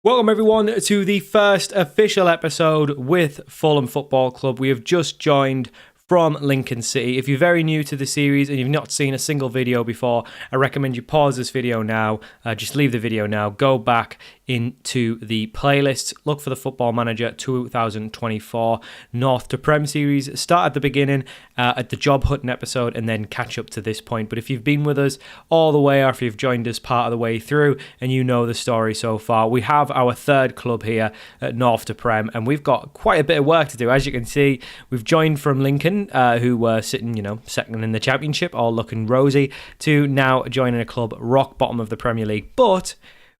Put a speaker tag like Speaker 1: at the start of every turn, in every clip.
Speaker 1: Welcome everyone to the first official episode with Fulham Football Club. We have just joined from Lincoln City. If you're very new to the series and you've not seen a single video before, I recommend you pause this video now, just leave the video now, go back into the playlist, look for the Football Manager 2024 North to Prem series, start at the beginning at the job hunting episode and then catch up to this point. But if you've been with us all the way or if you've joined us part of the way through and you know the story so far, we have our third club here at North to Prem and we've got quite a bit of work to do. As you can see, we've joined from Lincoln, who were sitting, second in the Championship, all looking rosy, to now joining a club rock bottom of the Premier League. But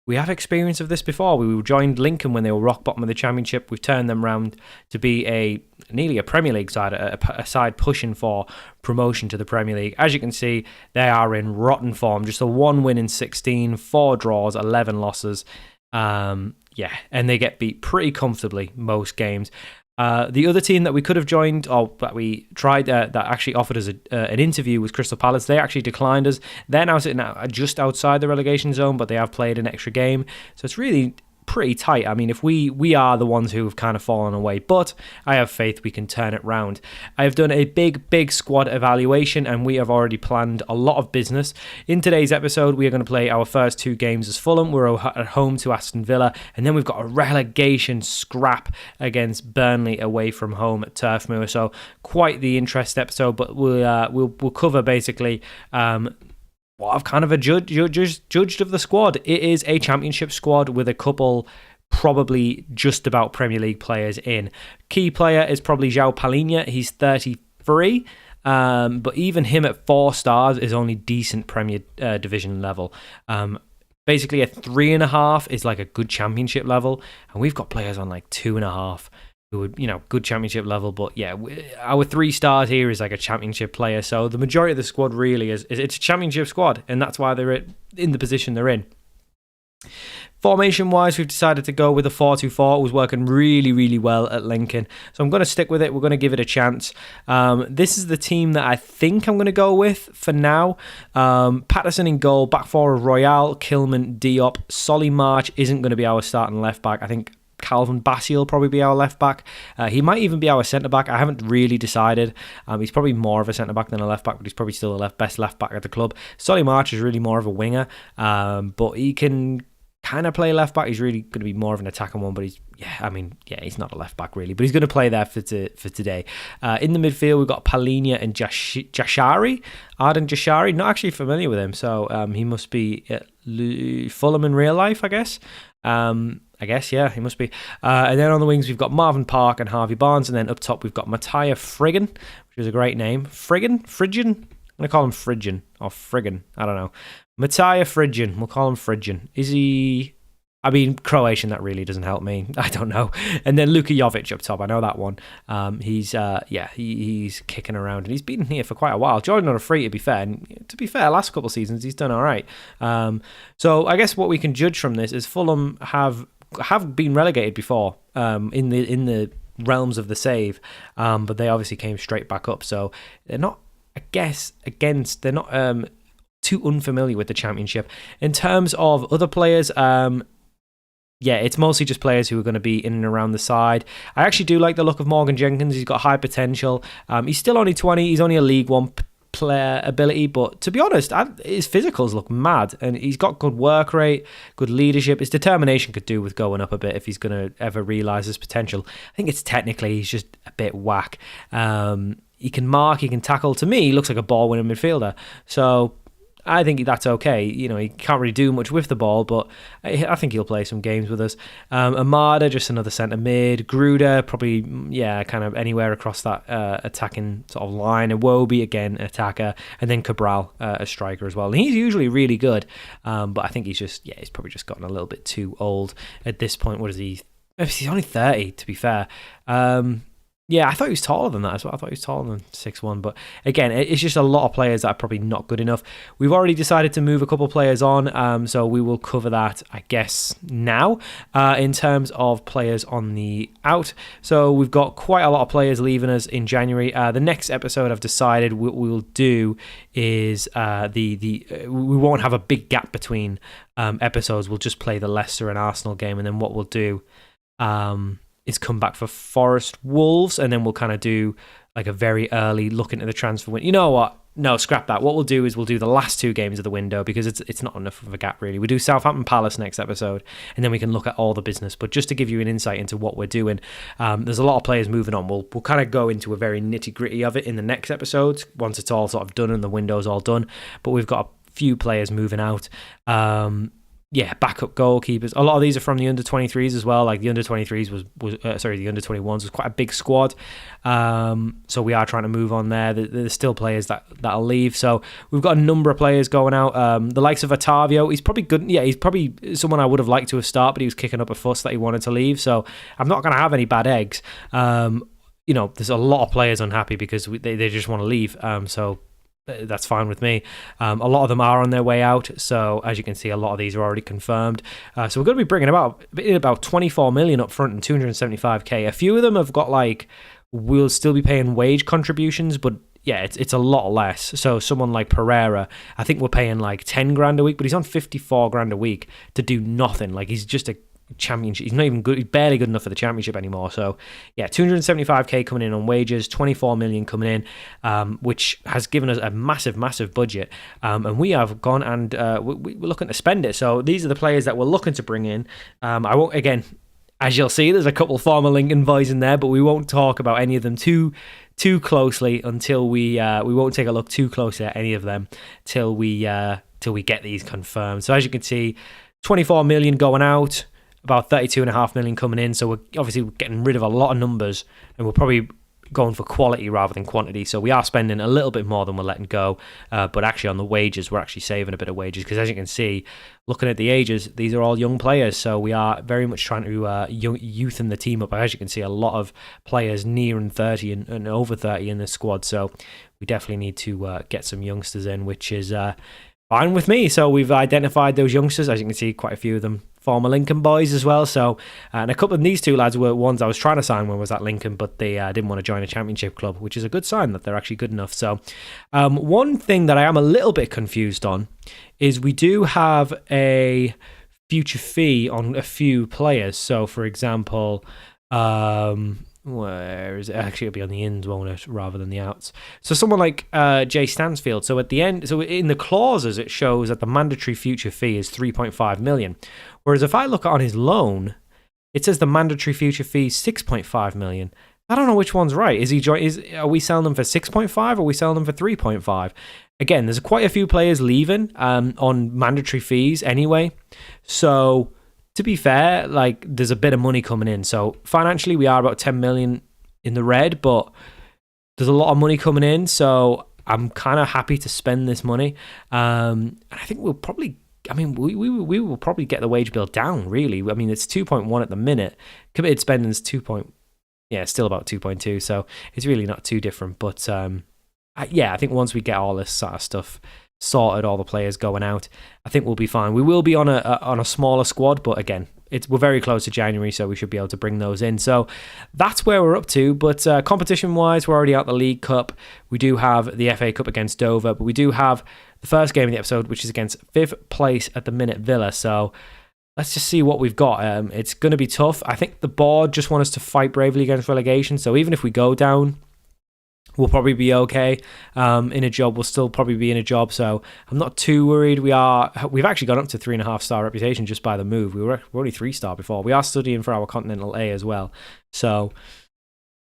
Speaker 1: we have experience of this before. We joined Lincoln when they were rock bottom of the Championship. We've turned them round to be nearly a Premier League side, a side pushing for promotion to the Premier League. As you can see, they are in rotten form. Just a 1 win in 16, 4 draws, 11 losses. And they get beat pretty comfortably most games. The other team that we could have joined, or that we tried, that actually offered us an interview was Crystal Palace. They actually declined us. They're now sitting just outside the relegation zone, but they have played an extra game. So it's really pretty tight. I mean, if we are the ones who have kind of fallen away, but I have faith we can turn it round. I have done a big squad evaluation and we have already planned a lot of business. In today's episode, we are going to play our first 2 games as Fulham. We're at home to Aston Villa, and then we've got a relegation scrap against Burnley away from home at Turf Moor. So quite the interest episode, but we'll cover basically what I've kind of judged of the squad. It is a Championship squad with a couple probably just about Premier League players in. Key player is probably João Palhinha. He's 33, but even him at 4 stars is only decent Premier Division level. Basically a 3.5 is like a good Championship level, and we've got players on like 2.5. who would, good Championship level, but yeah, our 3 stars here is like a Championship player, so the majority of the squad really is it's a Championship squad, and that's why they're in the position they're in. Formation-wise, we've decided to go with a 4-2-4. It was working really well at Lincoln, so I'm going to stick with it. We're going to give it a chance. This is the team that I think I'm going to go with for now. Patterson in goal, back four of Royale, Kilman, Diop. Solly March isn't going to be our starting left-back. I think Calvin Bassey will probably be our left back. He might even be our centre back. I haven't really decided. He's probably more of a centre back than a left back, but he's probably still the best left back at the club. Solly March is really more of a winger, but he can kind of play left back. He's really going to be more of an attacking one, but he's not a left back really, but he's going to play there for today. In the midfield, we've got Palhinha and Jashari. Arden Jashari, not actually familiar with him, so he must be at Fulham in real life, I guess. Yeah, he must be. And then on the wings, we've got Marvin Park and Harvey Barnes. And then up top, we've got Matthias Friggin, which is a great name. Friggin? I'm going to call him Friggin. Or Friggin. I don't know. Matthias Friggin. We'll call him Friggin. Is he... Croatian, that really doesn't help me. I don't know. And then Luka Jovic up top. I know that one. He's kicking around, and he's been here for quite a while. Joined on a free, to be fair. And to be fair, last couple of seasons, he's done all right. So I guess what we can judge from this is Fulham have been relegated before in the realms of the save, but they obviously came straight back up. So they're not, they're not too unfamiliar with the Championship. In terms of other players, it's mostly just players who are going to be in and around the side. I actually do like the look of Morgan Jenkins. He's got high potential. He's still only 20. He's only a League One player ability, but to be honest, his physicals look mad, and he's got good work rate, good leadership. His determination could do with going up a bit if he's going to ever realise his potential. I think it's technically he's just a bit whack. He can mark, he can tackle. To me, he looks like a ball-winning midfielder. So I think that's okay. He can't really do much with the ball, but I think he'll play some games with us. Amada, just another centre mid. Gruder, probably, kind of anywhere across that attacking sort of line. Iwobi, again, attacker. And then Cabral, a striker as well. And he's usually really good, but I think he's probably just gotten a little bit too old at this point. What is he? He's only 30, to be fair. Yeah, I thought he was taller than that as well. I thought he was taller than 6'1". But again, it's just a lot of players that are probably not good enough. We've already decided to move a couple of players on, so we will cover that, I guess, now in terms of players on the out. So we've got quite a lot of players leaving us in January. The next episode I've decided we will do is we won't have a big gap between episodes. We'll just play the Leicester and Arsenal game, and then what we'll do is come back for Forest Wolves, and then we'll kind of do like a very early look into the transfer window. You know what? No, scrap that. What we'll do is we'll do the last 2 games of the window, because it's not enough of a gap, really. We do Southampton Palace next episode, and then we can look at all the business. But just to give you an insight into what we're doing, there's a lot of players moving on. We'll kind of go into a very nitty-gritty of it in the next episode, once it's all sort of done and the window's all done. But we've got a few players moving out. Backup goalkeepers. A lot of these are from the under-23s as well. Like the under-23s the under-21s was quite a big squad. So we are trying to move on there. There's still players that'll leave. So we've got a number of players going out. The likes of Otavio, he's probably good. Yeah, he's probably someone I would have liked to have started, but he was kicking up a fuss that he wanted to leave. So I'm not going to have any bad eggs. There's a lot of players unhappy because they just want to leave. So that's fine with me. A lot of them are on their way out, so as you can see, a lot of these are already confirmed. So we're going to be bringing about 24 million up front and 275k. A few of them have got we'll still be paying wage contributions, but yeah, it's a lot less. So someone like Pereira, I think we're paying 10 grand a week, but he's on 54 grand a week to do nothing. He's just a championship. He's not even good. He's barely good enough for the championship anymore. So yeah, 275k coming in on wages, 24 million coming in, which has given us a massive budget. And we have gone and we're looking to spend it. So these are the players that we're looking to bring in. I won't, again, as you'll see, there's a couple former Lincoln boys in there, but we won't talk about any of them too closely until we won't take a look too closely at any of them till we get these confirmed. So as you can see, 24 million going out, about 32.5 million coming in. So we're obviously getting rid of a lot of numbers, and we're probably going for quality rather than quantity. So we are spending a little bit more than we're letting go. But actually on the wages, we're actually saving a bit of wages, because as you can see, looking at the ages, these are all young players. So we are very much trying to youthen the team up. As you can see, a lot of players nearing 30 and over 30 in the squad. So we definitely need to get some youngsters in, which is fine with me. So we've identified those youngsters. As you can see, quite a few of them former Lincoln boys as well. So, and a couple of these 2 lads were ones I was trying to sign when I was at Lincoln, but they didn't want to join a championship club, which is a good sign that they're actually good enough. So, one thing that I am a little bit confused on is we do have a future fee on a few players. So, for example, where is it? Actually, it'll be on the ins, won't it, rather than the outs. So someone like Jay Stansfield. So at the end, so in the clauses, it shows that the mandatory future fee is 3.5 million. Whereas if I look on his loan, it says the mandatory future fee is 6.5 million. I don't know which one's right. Are we selling them for 6.5 or are we selling them for 3.5? Again, there's quite a few players leaving on mandatory fees anyway. So to be fair, there's a bit of money coming in. So financially, we are about 10 million in the red, but there's a lot of money coming in. So I'm kind of happy to spend this money. And I think we'll probably, we will probably get the wage bill down, really. I mean, it's 2.1 at the minute. Committed spending is still about 2.2. So it's really not too different. But I think once we get all this sort of stuff sorted, all the players going out, I think we'll be fine. We will be on a smaller squad, but again, we're very close to January, so we should be able to bring those in. So that's where we're up to. But competition-wise, we're already out the League Cup. We do have the FA Cup against Dover, but we do have the first game of the episode, which is against 5th place at the minute, Villa. So let's just see what we've got. It's going to be tough. I think the board just want us to fight bravely against relegation. So even if we go down, we'll probably be okay in a job. We'll still probably be in a job, so I'm not too worried. We've actually gone up to 3.5-star reputation just by the move. We're only 3-star before. We are studying for our Continental A as well. So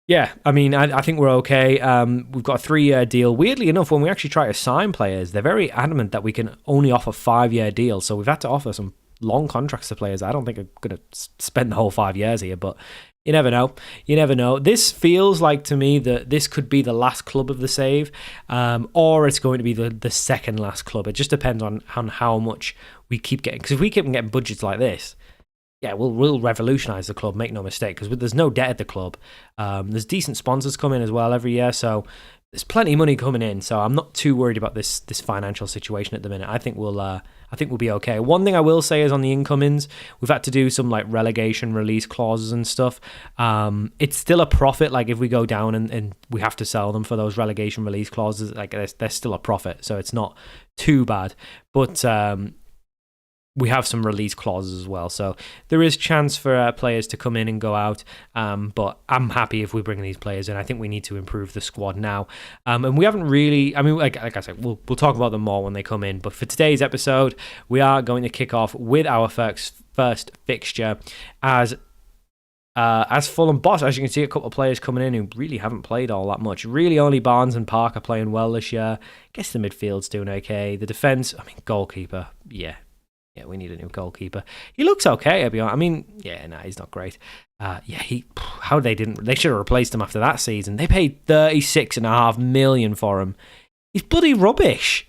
Speaker 1: yeah, I think we're okay. We've got a 3-year deal. Weirdly enough, when we actually try to sign players, they're very adamant that we can only offer 5-year deals. So we've had to offer some long contracts to players. I don't think I'm going to spend the whole 5 years here, but you never know. You never know. This feels like to me that this could be the last club of the save, or it's going to be the second last club. It just depends on how much we keep getting. Because if we keep getting budgets like this, yeah, we'll revolutionise the club, make no mistake, because there's no debt at the club. There's decent sponsors coming as well every year, so there's plenty of money coming in. So I'm not too worried about this financial situation at the minute. I think we'll be okay. One thing I will say is on the incomings, we've had to do some like relegation release clauses and stuff. It's still a profit. Like if we go down and we have to sell them for those relegation release clauses, like they're still a profit. So it's not too bad. But we have some release clauses as well, so there is chance for players to come in and go out, but I'm happy if we bring these players in. I think we need to improve the squad now, and we haven't really, I mean, like I said, we'll talk about them more when they come in, but for today's episode we are going to kick off with our first fixture as Fulham boss. As you can see, a couple of players coming in who really haven't played all that much. Really only Barnes and Park are playing well this year. Guess the midfield's doing okay. The defence, I mean, goalkeeper, yeah, we need a new goalkeeper. He looks okay, I'll be honest. I mean, he's not great. They should have replaced him after that season. They paid $36.5 million for him. He's bloody rubbish.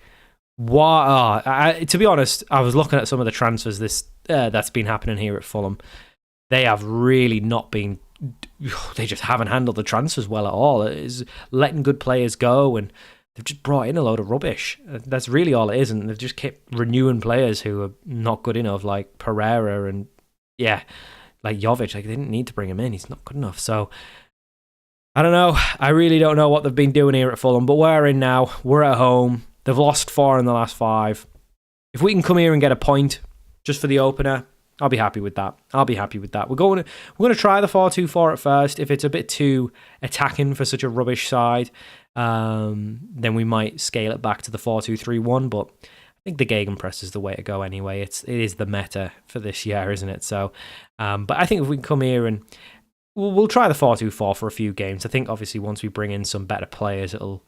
Speaker 1: Wow. To be honest, I was looking at some of the transfers that's been happening here at Fulham. They have really not been. They just haven't handled the transfers well at all. It's letting good players go, and they've just brought in a load of rubbish. That's really all it is, and they've just kept renewing players who are not good enough, like Pereira and, like Jovic. Like, they didn't need to bring him in. He's not good enough. So, I don't know. I really don't know what they've been doing here at Fulham, but we're in now. We're at home. They've lost 4 in the last 5. If we can come here and get a point just for the opener, I'll be happy with that. We're going to try the 4-2-4 at first. If it's a bit too attacking for such a rubbish side, then we might scale it back to the 4-2-3-1, but I think the gegenpress is the way to go anyway. It is the meta for this year, isn't it? So, but I think if we can come here and we'll try the 4-2-4 for a few games. I think obviously once we bring in some better players, it'll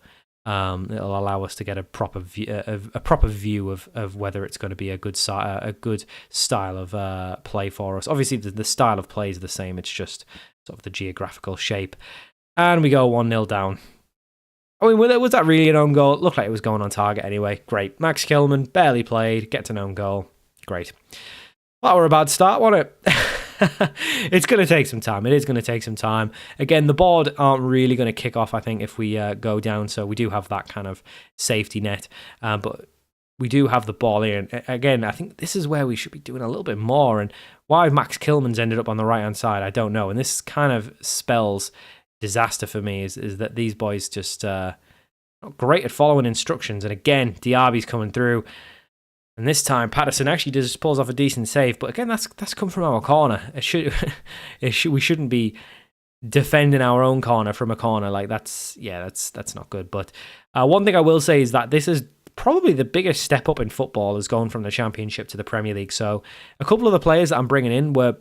Speaker 1: allow us to get a proper view of whether it's going to be a good style of play for us. Obviously, the style of play is the same. It's just sort of the geographical shape. And we go 1-0 down. I mean, was that really an own goal? It looked like it was going on target anyway. Great. Max Kilman, barely played, gets an own goal. Great. Well, that were a bad start, wasn't it? It's going to take some time. It is going to take some time. Again, the board aren't really going to kick off, I think, if we go down. So we do have that kind of safety net. But we do have the ball here. And again, I think this is where we should be doing a little bit more. And why Max Kilman's ended up on the right-hand side, I don't know. And this kind of spells disaster for me, is that these boys just not great at following instructions. And again, Diaby's coming through. And this time, Patterson actually pulls off a decent save. But again, that's come from our corner. We shouldn't be defending our own corner from a corner. Like, that's not good. But one thing I will say is that this is probably the biggest step up in football, is going from the Championship to the Premier League. So a couple of the players that I'm bringing in were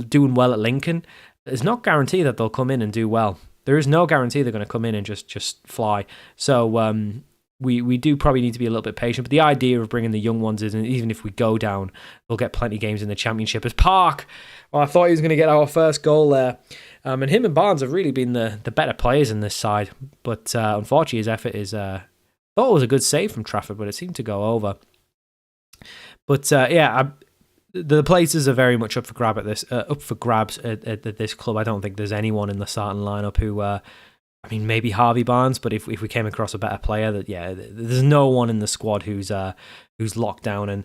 Speaker 1: doing well at Lincoln. It's not guaranteed that they'll come in and do well. There is no guarantee they're going to come in and just fly. So we do probably need to be a little bit patient. But the idea of bringing the young ones is, and even if we go down, we'll get plenty of games in the Championship. As Park, well, I thought he was going to get our first goal there. And him and Barnes have really been the better players in this side. But unfortunately, his effort is... I thought it was a good save from Trafford, but it seemed to go over. But the places are very much up for grabs at this club. I don't think there's anyone in the starting lineup who, I mean, maybe Harvey Barnes, but if we came across a better player, there's no one in the squad who's locked down. And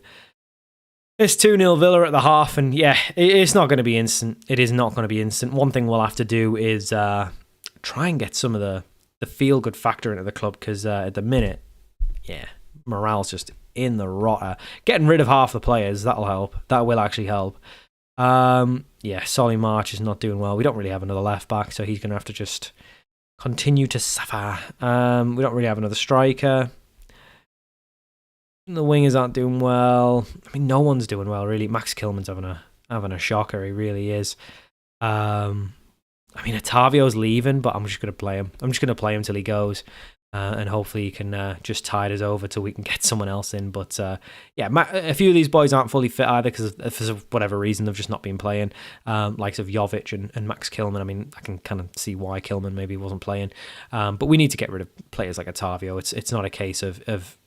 Speaker 1: it's 2-0 Villa at the half, and it's not going to be instant. It is not going to be instant. One thing we'll have to do is try and get some of the feel good factor into the club, because at the minute, morale's just in the rotter. Getting rid of half the players, that'll help. That will actually help. Solly March is not doing well. We don't really have another left back, so he's going to have to just continue to suffer. We don't really have another striker. The wingers aren't doing well. I mean, no one's doing well, really. Max Kilman's having a shocker. He really is. I mean, Otavio's leaving, but I'm just going to play him. I'm just going to play him till he goes. And hopefully he can just tide us over till we can get someone else in. But a few of these boys aren't fully fit either, because for whatever reason they've just not been playing. Likes of Jovic and Max Kilman. I mean, I can kind of see why Kilman maybe wasn't playing. But we need to get rid of players like Otavio. It's not a case of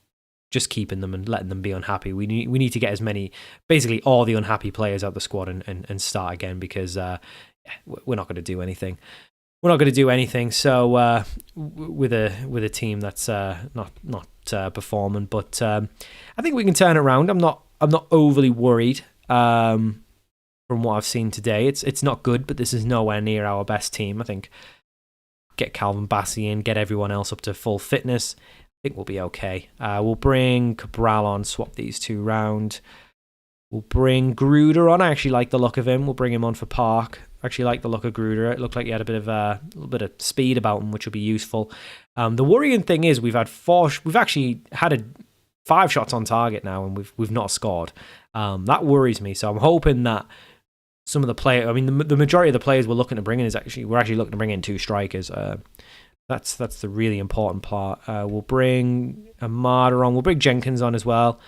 Speaker 1: just keeping them and letting them be unhappy. We need to get as many, basically all the unhappy players out of the squad and start again, because we're not going to do anything. We're not going to do anything. So with a team that's not performing, but I think we can turn it around. I'm not overly worried from what I've seen today. It's not good, but this is nowhere near our best team. I think get Calvin Bassey in, get everyone else up to full fitness. I think we'll be okay. We'll bring Cabral on, swap these two round. We'll bring Gruder on. I actually like the look of him. We'll bring him on for Park. I actually like the look of Gruder. It looked like he had a little bit of speed about him, which will be useful. The worrying thing is we've actually had 5 shots on target now, and we've not scored. That worries me. So I'm hoping that some of the players, I mean, the majority of the players we're looking to bring in we're actually looking to bring in 2 strikers. That's the really important part. We'll bring Amada on. We'll bring Jenkins on as well.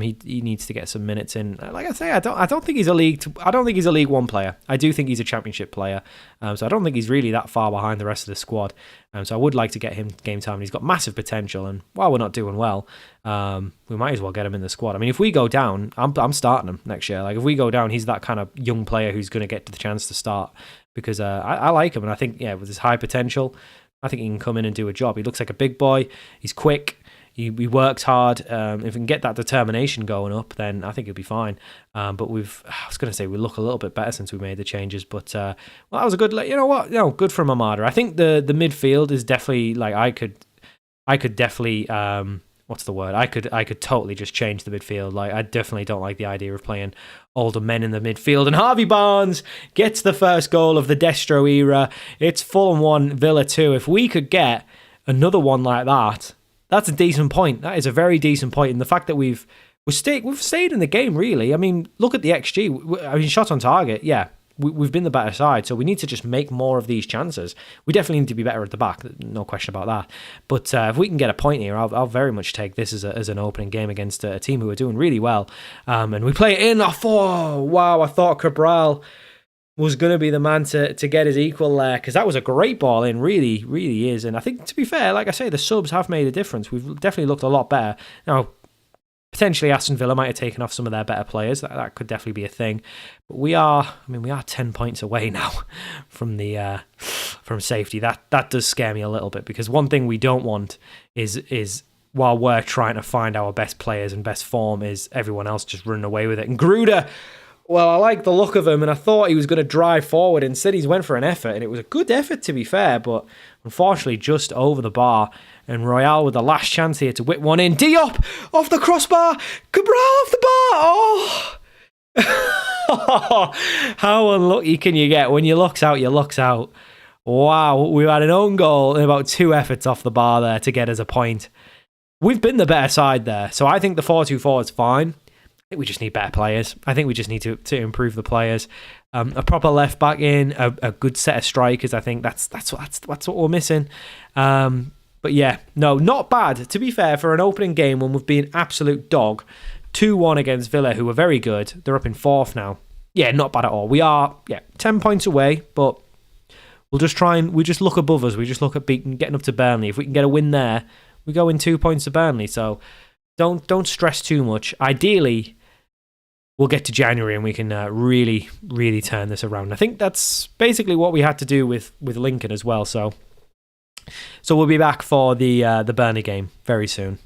Speaker 1: He needs to get some minutes in. Like I say, I don't think he's a League 1 player. I do think he's a Championship player. So I don't think he's really that far behind the rest of the squad. So I would like to get him game time. And he's got massive potential. And while we're not doing well, we might as well get him in the squad. I mean, if we go down, I'm starting him next year. Like if we go down, he's that kind of young player who's going to get the chance to start, because I like him, and I think with his high potential, I think he can come in and do a job. He looks like a big boy. He's quick. He works hard. If we can get that determination going up, then I think he'll be fine. But I was going to say we look a little bit better since we made the changes. But that was a good. You know what? Good from Amada. I think the midfield is definitely like I could definitely. What's the word? I could totally just change the midfield. Like I definitely don't like the idea of playing older men in the midfield. And Harvey Barnes gets the first goal of the Destro era. It's Fulham 1, Villa 2. If we could get another one like that, that's a decent point. That is a very decent point. And the fact that we've stayed in the game, really. I mean, look at the XG. I mean, shots on target, yeah. We've been the better side, so we need to just make more of these chances. We definitely need to be better at the back, no question about that. But if we can get a point here, I'll very much take this as an opening game against a team who are doing really well. And we play it in. Wow, I thought Cabral was going to be the man to get his equal there, because that was a great ball in, really, really is. And I think, to be fair, like I say, the subs have made a difference. We've definitely looked a lot better. Now, potentially Aston Villa might have taken off some of their better players. That could definitely be a thing. But we are 10 points away now from safety. That does scare me a little bit, because one thing we don't want is while we're trying to find our best players and best form, is everyone else just running away with it. And Gruder, well, I like the look of him, and I thought he was going to drive forward. Instead, he went for an effort, and it was a good effort, to be fair, but unfortunately just over the bar. And Royale with the last chance here to whip one in. Diop off the crossbar. Cabral off the bar. Oh, how unlucky can you get? When you looks out. Wow, we've had an own goal and about 2 efforts off the bar there to get us a point. We've been the better side there, so I think the 4-2-4 is fine. I think we just need better players. I think we just need to improve the players. A proper left back in, a good set of strikers. I think that's what we're missing. But yeah, no, not bad. To be fair, for an opening game when we've been absolute dog, 2-1 against Villa, who are very good. They're up in 4th now. Yeah, not bad at all. We are 10 points away, but we just look above us. We just look at getting up to Burnley. If we can get a win there, we go in 2 points to Burnley. So don't stress too much. Ideally, we'll get to January and we can really, really turn this around. I think that's basically what we had to do with Lincoln as well. So we'll be back for the Burnley game very soon.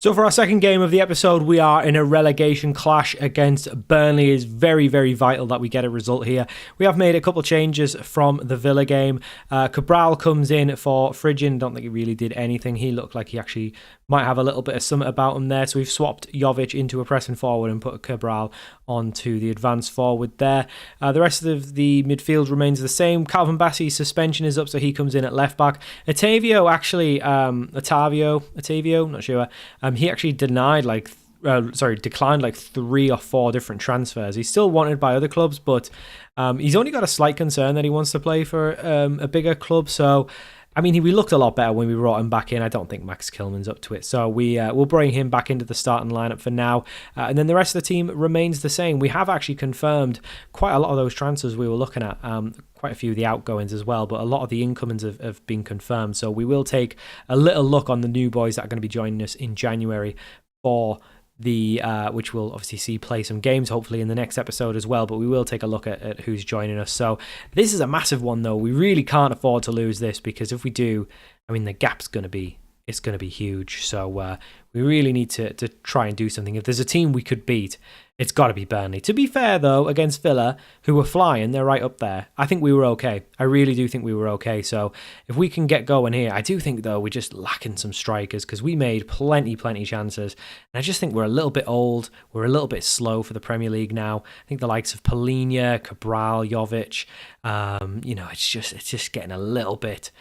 Speaker 1: So for our second game of the episode, we are in a relegation clash against Burnley. It is very, very vital that we get a result here. We have made a couple changes from the Villa game. Cabral comes in for Frigin. Don't think he really did anything. He looked like he actually might have a little bit of something about him there. So we've swapped Jovic into a pressing forward and put Cabral onto the advanced forward there. The rest of the midfield remains the same. Calvin Bassey's suspension is up, so he comes in at left back. Otavio, not sure. He actually declined like 3 or 4 different transfers. He's still wanted by other clubs, but he's only got a slight concern that he wants to play for a bigger club. So, I mean, we looked a lot better when we brought him back in. I don't think Max Kilman's up to it. So we'll bring him back into the starting lineup for now. And then the rest of the team remains the same. We have actually confirmed quite a lot of those transfers we were looking at. Quite a few of the outgoings as well, but a lot of the incomings have been confirmed. So we will take a little look on the new boys that are going to be joining us in January. for the which we'll obviously see play some games hopefully in the next episode as well, but we will take a look at who's joining us. So this is a massive one though. We really can't afford to lose this, because if we do, I mean, the gap's going to be huge. So we really need to try and do something. If there's a team we could beat, it's got to be Burnley. To be fair, though, against Villa, who were flying, they're right up there. I think we were okay. I really do think we were okay. So if we can get going here, I do think, though, we're just lacking some strikers, because we made plenty chances. And I just think we're a little bit old. We're a little bit slow for the Premier League now. I think the likes of Polina, Cabral, Jovic, it's just getting a little bit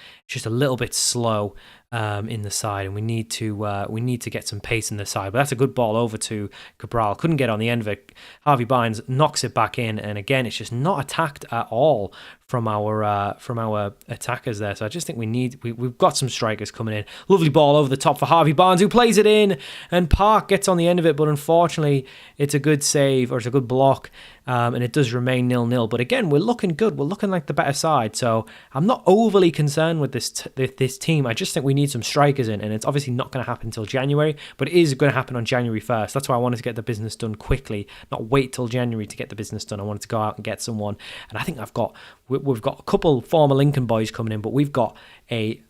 Speaker 1: slow in the side, and we need to get some pace in the side. But that's a good ball over to Cabral. Couldn't get on the end of it. Harvey Barnes knocks it back in, and again, it's just not attacked at all from our attackers there. So I just think we've got some strikers coming in. Lovely ball over the top for Harvey Barnes, who plays it in, and Park gets on the end of it, but unfortunately it's a good save, or it's a good block, and it does remain 0-0. But again, we're looking good. We're looking like the better side. So I'm not overly concerned with this team. I just think we need some strikers in, and it's obviously not going to happen until January, but it is going to happen on January 1st. That's why I wanted to get the business done quickly, not wait till January to get the business done. I wanted to go out and get someone, and I think we've got a couple former Lincoln boys coming in, but we've got a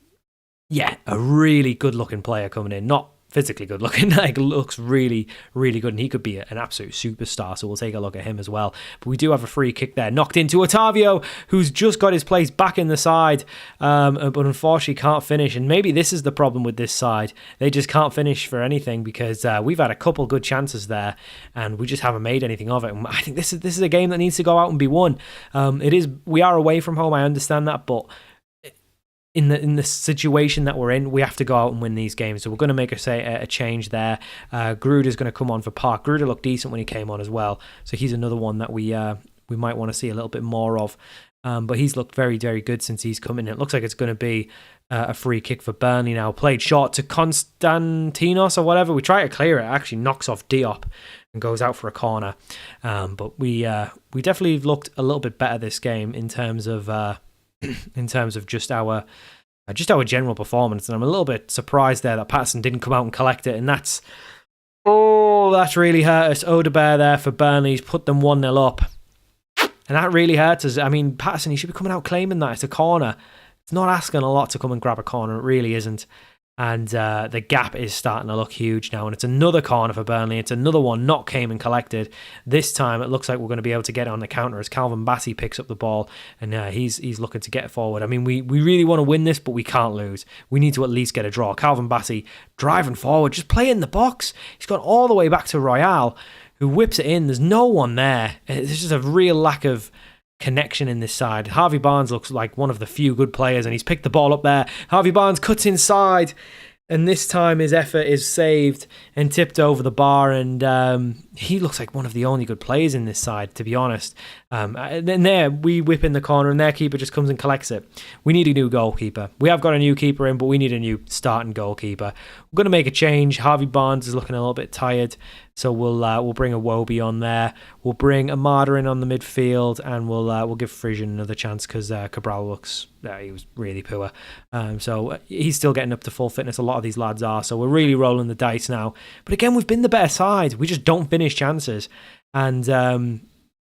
Speaker 1: really good looking player coming in. Not physically good looking, like looks really good, and he could be an absolute superstar, so we'll take a look at him as well. But we do have a free kick there, knocked into Otavio, who's just got his place back in the side, but unfortunately can't finish. And maybe this is the problem with this side, they just can't finish for anything, because we've had a couple good chances there and we just haven't made anything of it. And I think this is a game that needs to go out and be won. We are away from home, I understand that, but in the situation that we're in, we have to go out and win these games. So we're going to make a change there. Gruder's going to come on for Park. Gruder looked decent when he came on as well, so he's another one that we might want to see a little bit more of. But he's looked very good since he's come in. It looks like it's going to be a free kick for Burnley now. Played short to Konstantinos or whatever. We try to clear it. Actually knocks off Diop and goes out for a corner. But we definitely looked a little bit better this game in terms of just our general performance. And I'm a little bit surprised there that Patterson didn't come out and collect it, and that's really hurt us. Odegaard there for Burnley, he's put them 1-0 up, and that really hurts us. I mean, Patterson, he should be coming out claiming that it's a corner. It's not asking a lot to come and grab a corner, it really isn't. And the gap is starting to look huge now, and it's another corner for Burnley. It's another one not came and collected. This time it looks like we're going to be able to get it on the counter as Calvin Bassey picks up the ball, and he's looking to get forward. I mean, we really want to win this, but we can't lose. We need to at least get a draw. Calvin Bassey driving forward, just play in the box. He's gone all the way back to Royale, who whips it in. There's no one there. There's just a real lack of connection in this side. Harvey Barnes looks like one of the few good players, and he's picked the ball up there. Harvey Barnes cuts inside, and this time his effort is saved and tipped over the bar, and he looks like one of the only good players in this side, to be honest. And then there, we whip in the corner, and their keeper just comes and collects it. We need a new goalkeeper. We have got a new keeper in, but we need a new starting goalkeeper. We're going to make a change. Harvey Barnes is looking a little bit tired, so we'll bring a Wobie on there. We'll bring Amada in on the midfield, and we'll give Frisian another chance, because Cabral looks he was really poor. So he's still getting up to full fitness. A lot of these lads are. So we're really rolling the dice now. But again, we've been the better side. We just don't finish chances, and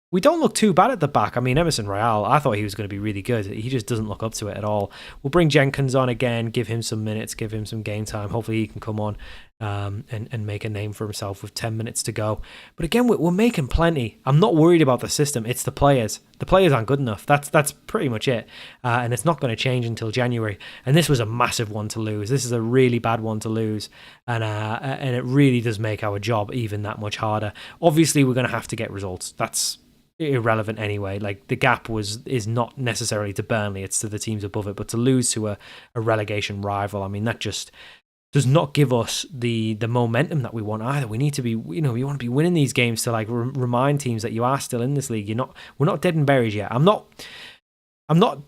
Speaker 1: we don't look too bad at the back. I mean, Emerson Royale, I thought he was going to be really good. He just doesn't look up to it at all. We'll bring Jenkins on again, give him some minutes, give him some game time. Hopefully he can come on and make a name for himself with 10 minutes to go. But again, we're making plenty. I'm not worried about the system. It's the players. The players aren't good enough. That's pretty much it. And it's not going to change until January. And this was a massive one to lose. This is a really bad one to lose. And it really does make our job even that much harder. Obviously, we're going to have to get results. That's irrelevant anyway. Like, the gap is not necessarily to Burnley, it's to the teams above it. But to lose to a relegation rival, I mean, that just does not give us the momentum that we want either. We need to be, we want to be winning these games to like remind teams that you are still in this league. We're not dead and buried yet. I'm not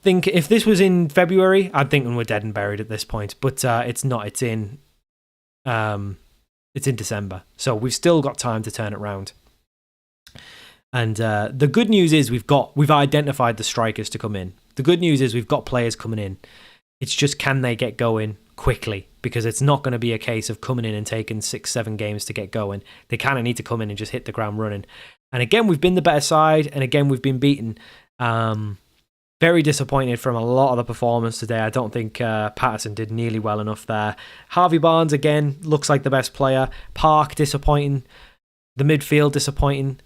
Speaker 1: thinking, if this was in February, I'd think we're dead and buried at this point. But it's not. It's in December, so we've still got time to turn it around. And the good news is we've identified the strikers to come in. The good news is we've got players coming in. It's just, can they get going quickly, because it's not going to be a case of coming in and taking 6-7 games to get going. They kind of need to come in and just hit the ground running. And again, we've been the better side, and again, we've been beaten. Very disappointed from a lot of the performance today. I don't think Patterson did nearly well enough there. Harvey Barnes, again, looks like the best player. Park, disappointing. The midfield, disappointing.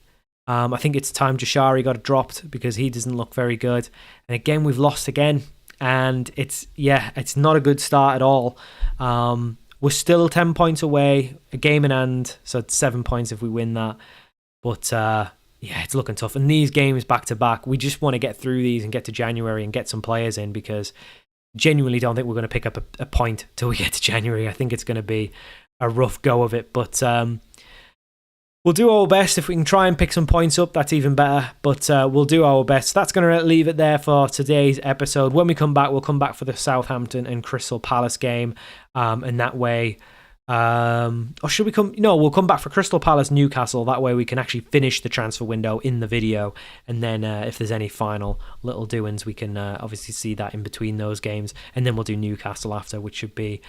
Speaker 1: I think it's time Jashari got dropped because he doesn't look very good. And again, we've lost again. And it's not a good start at all. We're still 10 points away, a game in hand, so it's 7 points if we win that. But it's looking tough. And these games back to back, we just want to get through these and get to January and get some players in, because genuinely don't think we're going to pick up a point till we get to January. I think it's going to be a rough go of it. But we'll do our best. If we can try and pick some points up, that's even better. But we'll do our best. That's going to leave it there for today's episode. When we come back, we'll come back for the Southampton and Crystal Palace game. And that way... or should we come... No, we'll come back for Crystal Palace Newcastle. That way we can actually finish the transfer window in the video. And then if there's any final little doings, we can obviously see that in between those games. And then we'll do Newcastle after, which should be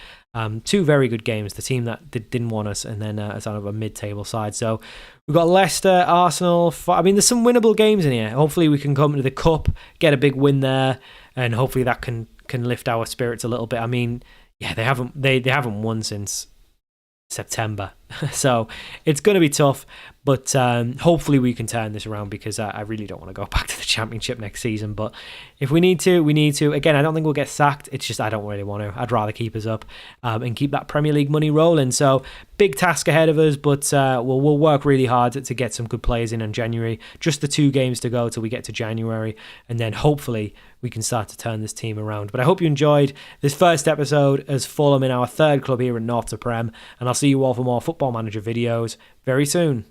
Speaker 1: two very good games. The team that didn't want us, and then as sort of a mid-table side. So we've got Leicester, Arsenal. There's some winnable games in here. Hopefully we can come to the Cup, get a big win there, and hopefully that can lift our spirits a little bit. They haven't won since September, so it's going to be tough, but hopefully we can turn this around, because I really don't want to go back to the Championship next season. But if we need to, we need to. Again, I don't think we'll get sacked. It's just I don't really want to. I'd rather keep us up and keep that Premier League money rolling. So big task ahead of us, but we'll work really hard to get some good players in January. Just the 2 games to go till we get to January, and then hopefully we can start to turn this team around. But I hope you enjoyed this first episode as Fulham in our 3rd club here at North to Prem, and I'll see you all for more Football Manager videos very soon.